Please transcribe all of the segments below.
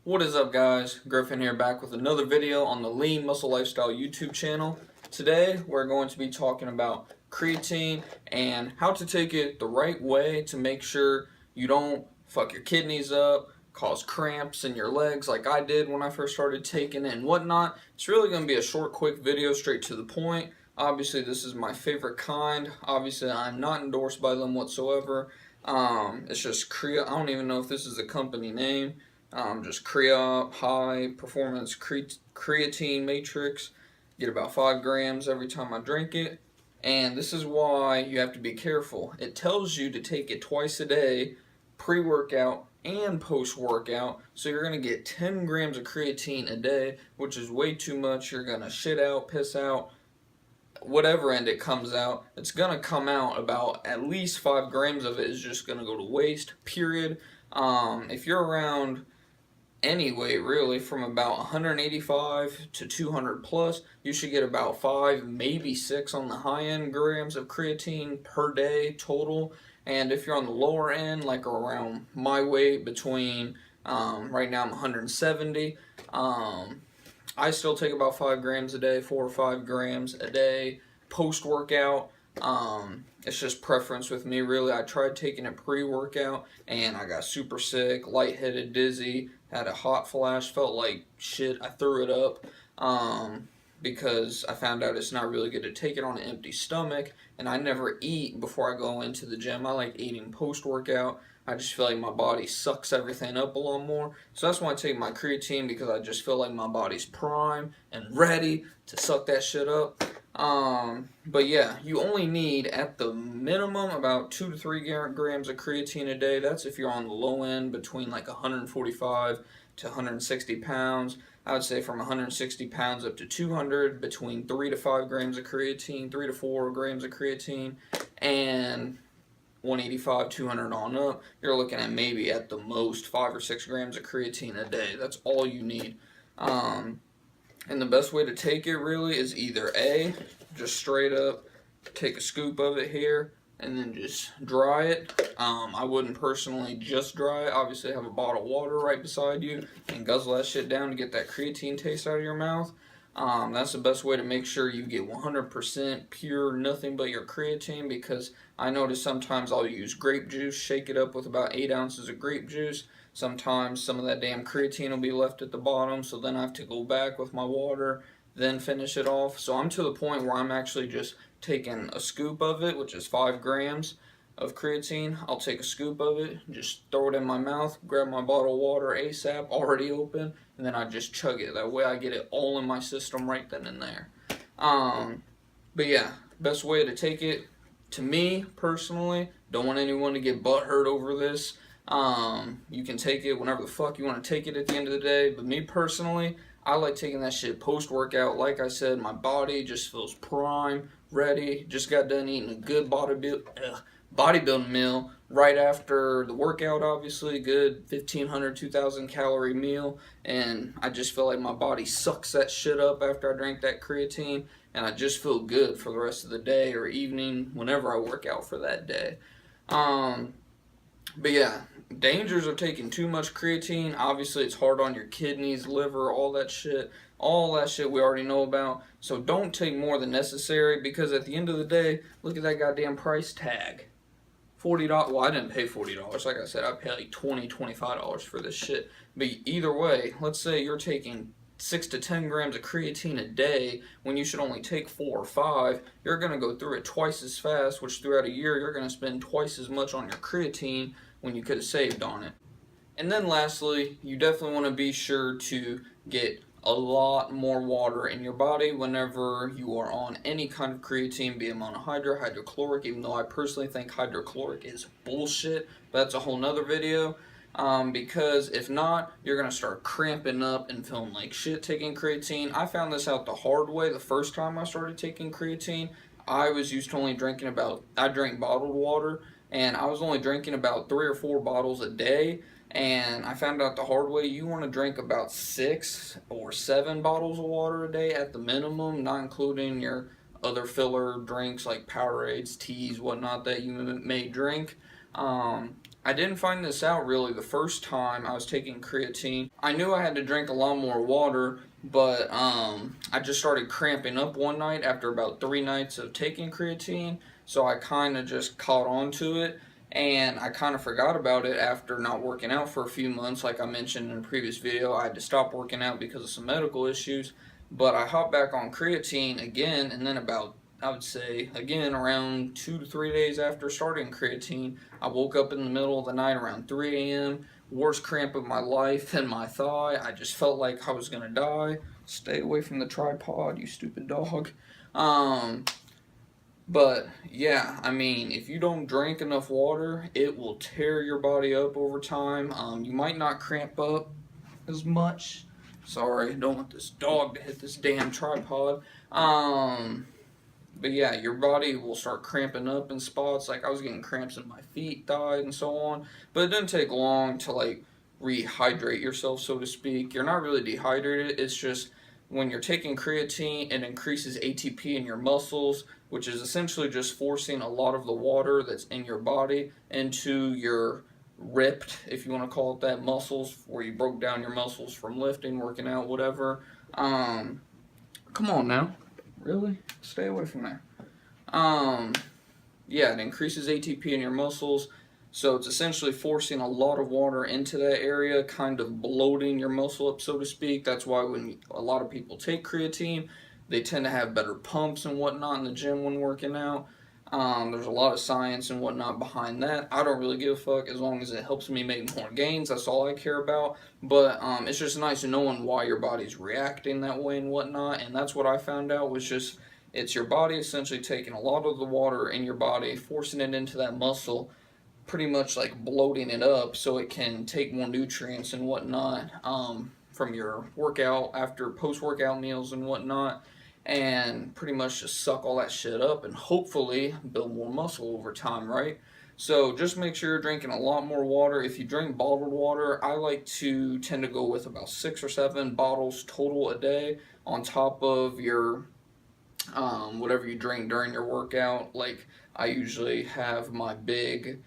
What is up, guys? Griffin here, back with another video on the Lean Muscle Lifestyle YouTube channel. Today we're going to be talking about creatine and how to take it the right way to make sure you don't fuck your kidneys up, cause cramps in your legs like I did when I first started taking it and whatnot. It's really going to be a short, quick video, straight to the point. Obviously this is my favorite kind. Obviously I'm not endorsed by them whatsoever. It's just I don't even know if this is a company name. Just high performance creatine matrix. Get about 5 grams every time I drink it. And this is why you have to be careful. It tells you to take it twice a day, pre-workout and post-workout. So you're going to get 10 grams of creatine a day, which is way too much. You're going to shit out, piss out, whatever end it comes out. It's going to come out about at least 5 grams of it is just going to go to waste, period. If you're around any weight really from about 185 to 200 plus, you should get about 5, maybe 6 on the high end grams of creatine per day total. And if you're on the lower end, like around my weight, between right now I'm 170, I still take about 5 grams a day, 4 or 5 grams a day post workout. It's just preference with me, really. I tried taking it pre-workout and I got super sick, lightheaded, dizzy, had a hot flash, felt like shit. I threw it up because I found out it's not really good to take it on an empty stomach, and I never eat before I go into the gym. I like eating post-workout. I just feel like my body sucks everything up a lot more. So that's why I take my creatine, because I just feel like my body's prime and ready to suck that shit up. But yeah, you only need at the minimum about 2 to 3 grams of creatine a day. That's if you're on the low end, between like 145 to 160 pounds. I would say from 160 pounds up to 200, between 3 to 5 grams of creatine, 3 to 4 grams of creatine, and 185, 200 on up, you're looking at maybe at the most 5 or 6 grams of creatine a day. That's all you need. And the best way to take it really is either A, just straight up take a scoop of it here and then just dry it. I wouldn't personally just dry it. Obviously have a bottle of water right beside you and guzzle that shit down to get that creatine taste out of your mouth. That's the best way to make sure you get 100% pure, nothing but your creatine, because I notice sometimes I'll use grape juice, shake it up with about 8 ounces of grape juice. Sometimes some of that damn creatine will be left at the bottom, so then I have to go back with my water, then finish it off. So I'm to the point where I'm actually just taking a scoop of it, which is 5 grams of creatine. I'll take a scoop of it, just throw it in my mouth, grab my bottle of water ASAP, already open, and then I just chug it. That way I get it all in my system right then and there. But yeah, best way to take it, to me personally, don't want anyone to get butthurt over this. You can take it whenever the fuck you want to take it at the end of the day, but me personally, I like taking that shit post-workout. Like I said, my body just feels prime, ready. Just got done eating a good bodybuilding meal right after the workout, obviously. Good 1,500, 2,000 calorie meal, and I just feel like my body sucks that shit up after I drank that creatine, and I just feel good for the rest of the day or evening whenever I work out for that day. But yeah, dangers of taking too much creatine. Obviously, it's hard on your kidneys, liver, all that shit. All that shit we already know about. So don't take more than necessary, because at the end of the day, look at that goddamn price tag. $40. Well, I didn't pay $40. Like I said, I paid like $20, $25 for this shit. But either way, let's say you're taking 6 to 10 grams of creatine a day when you should only take 4 or 5. You're going to go through it twice as fast, which throughout a year you're going to spend twice as much on your creatine when you could have saved on it. And then lastly, you definitely want to be sure to get a lot more water in your body whenever you are on any kind of creatine, be it monohydro, hydrochloric, even though I personally think hydrochloric is bullshit, but that's a whole nother video. Because if not, you're going to start cramping up and feeling like shit taking creatine. I found this out the hard way the first time I started taking creatine. I was used to only drinking I drank bottled water, and I was only drinking about 3 or 4 bottles a day. And I found out the hard way, you want to drink about 6 or 7 bottles of water a day at the minimum, not including your other filler drinks like Powerades, teas, whatnot that you may drink. I didn't find this out really the first time I was taking creatine. I knew I had to drink a lot more water, but I just started cramping up one night after about 3 nights of taking creatine, so I kind of just caught on to it, and I kind of forgot about it after not working out for a few months. Like I mentioned in a previous video, I had to stop working out because of some medical issues, but I hopped back on creatine again, and then about, I would say, again, around 2 to 3 days after starting creatine, I woke up in the middle of the night around 3 a.m., worst cramp of my life in my thigh. I just felt like I was going to die. Stay away from the tripod, you stupid dog. But, yeah, I mean, if you don't drink enough water, it will tear your body up over time. You might not cramp up as much. Sorry, I don't want this dog to hit this damn tripod. But yeah, your body will start cramping up in spots. Like I was getting cramps in my feet, thigh, and so on. But it doesn't take long to like rehydrate yourself, so to speak. You're not really dehydrated. It's just when you're taking creatine, it increases ATP in your muscles, which is essentially just forcing a lot of the water that's in your body into your ripped, if you want to call it that, muscles, where you broke down your muscles from lifting, working out, whatever. Come on now. Really? Stay away from there. Yeah, it increases ATP in your muscles, so it's essentially forcing a lot of water into that area, kind of bloating your muscle up, so to speak. That's why when a lot of people take creatine, they tend to have better pumps and whatnot in the gym when working out. There's a lot of science and whatnot behind that. I don't really give a fuck as long as it helps me make more gains. That's all I care about. But it's just nice knowing why your body's reacting that way and whatnot. And that's what I found out was just it's your body essentially taking a lot of the water in your body, forcing it into that muscle, pretty much like bloating it up so it can take more nutrients and whatnot from your workout after post-workout meals and whatnot, and pretty much just suck all that shit up and hopefully build more muscle over time, right? So just make sure you're drinking a lot more water. If you drink bottled water, I like to tend to go with about 6 or 7 bottles total a day on top of your whatever you drink during your workout. Like I usually have my big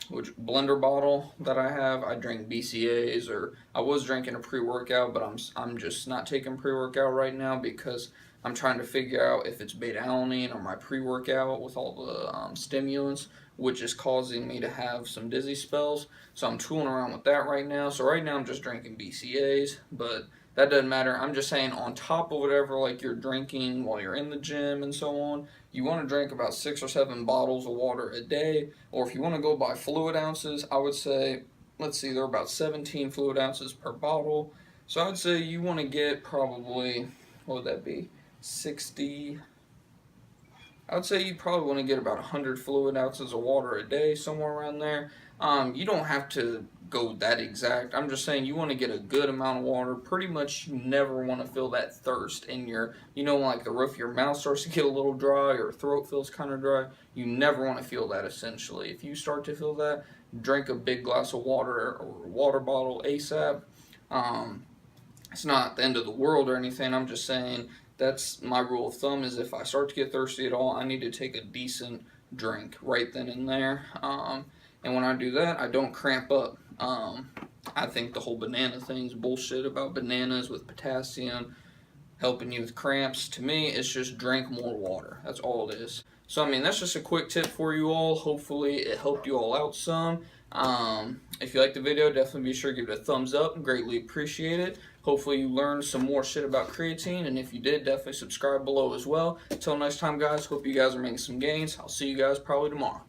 which blender bottle that I have. I drink BCAAs, or I was drinking a pre-workout, but I'm just not taking pre-workout right now because I'm trying to figure out if it's beta-alanine or my pre-workout with all the stimulants, which is causing me to have some dizzy spells. So I'm tooling around with that right now. So right now I'm just drinking BCAAs, but that doesn't matter. I'm just saying on top of whatever like you're drinking while you're in the gym and so on, you want to drink about 6 or 7 bottles of water a day. Or if you want to go by fluid ounces, I would say, let's see, there are about 17 fluid ounces per bottle. So I would say you want to get probably, what would that be, 60, I would say you probably want to get about 100 fluid ounces of water a day, somewhere around there. You don't have to go that exact. I'm just saying you want to get a good amount of water. Pretty much you never want to feel that thirst in your, like the roof of your mouth starts to get a little dry or throat feels kind of dry. You never want to feel that essentially. If you start to feel that, drink a big glass of water or water bottle ASAP. It's not the end of the world or anything. I'm just saying that's my rule of thumb is if I start to get thirsty at all, I need to take a decent drink right then and there. And when I do that, I don't cramp up. I think the whole banana thing's bullshit about bananas with potassium helping you with cramps. To me, it's just drink more water. That's all it is. So, I mean, that's just a quick tip for you all. Hopefully, it helped you all out some. If you liked the video, definitely be sure to give it a thumbs up. Greatly appreciate it. Hopefully, you learned some more shit about creatine. And if you did, definitely subscribe below as well. Until next time, guys, hope you guys are making some gains. I'll see you guys probably tomorrow.